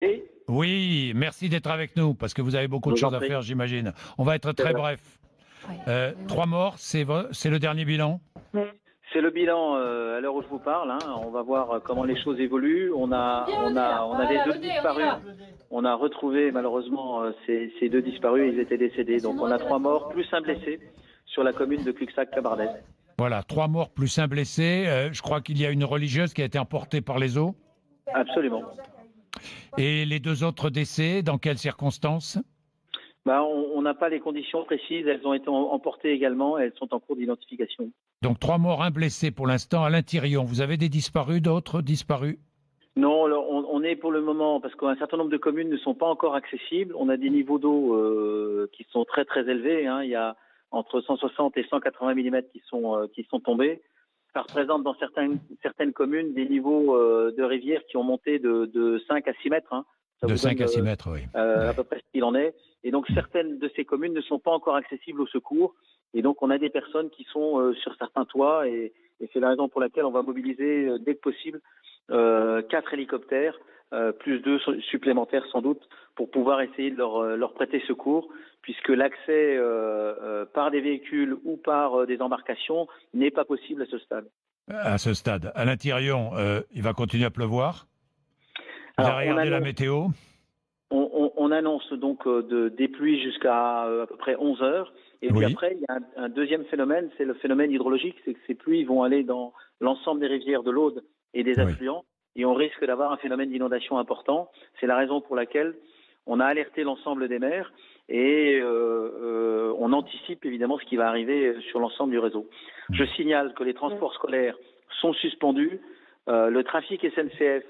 Et Oui, merci d'être avec nous, parce que vous avez beaucoup je de vous en choses à prie. faire, j'imagine. On va être C'est très vrai. bref. 3 morts, c'est le dernier bilan? C'est le bilan à l'heure où je vous parle, hein. On va voir comment les choses évoluent. On avait deux disparus. On a retrouvé malheureusement ces deux disparus. Ils étaient décédés. Donc on a 3 morts plus un blessé sur la commune de Cuxac-Cabardès. Voilà, 3 morts plus un blessé. Je crois qu'il y a une religieuse qui a été emportée par les eaux. Absolument. Et les 2 autres décès, dans quelles circonstances? Bah, on n'a pas les conditions précises. Elles ont été emportées également. Elles sont en cours d'identification. Donc 3 morts, un blessé pour l'instant à l'Intérieur. Vous avez des disparus, d'autres disparus? Non, alors, on est pour le moment, parce qu'un certain nombre de communes ne sont pas encore accessibles. On a des niveaux d'eau qui sont très très élevés, hein. Il y a entre 160 et 180 millimètres qui sont tombés. Ça représente dans certaines communes des niveaux de rivières qui ont monté de 5 à 6 mètres, hein. Ça De vous donne 5 à 6 mètres, oui. à Ouais. peu près ce qu'il en est. Et donc certaines de ces communes ne sont pas encore accessibles au secours. Et donc on a des personnes qui sont sur certains toits et c'est la raison pour laquelle on va mobiliser dès que possible 4 hélicoptères, plus 2 supplémentaires sans doute, pour pouvoir essayer de leur prêter secours, puisque l'accès par des véhicules ou par des embarcations n'est pas possible à ce stade. À ce stade. À l'Intérieur, il va continuer à pleuvoir. Vous Alors avez regardé la météo? on annonce donc des pluies jusqu'à à peu près 11 heures. Et puis Oui, après, il y a un deuxième phénomène, c'est le phénomène hydrologique, c'est que ces pluies vont aller dans l'ensemble des rivières de l'Aude et des oui. affluents, et on risque d'avoir un phénomène d'inondation important. C'est la raison pour laquelle on a alerté l'ensemble des maires et on anticipe évidemment ce qui va arriver sur l'ensemble du réseau. Je signale que les transports scolaires sont suspendus, le trafic SNCF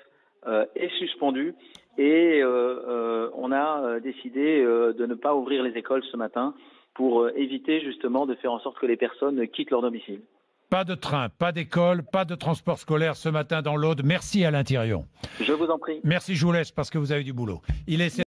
est suspendu et on a décidé de ne pas ouvrir les écoles ce matin pour éviter justement de faire en sorte que les personnes quittent leur domicile. Pas de train, pas d'école, pas de transport scolaire ce matin dans l'Aude. Merci à l'Intérieur. Je vous en prie. Merci, je vous laisse parce que vous avez du boulot. Il est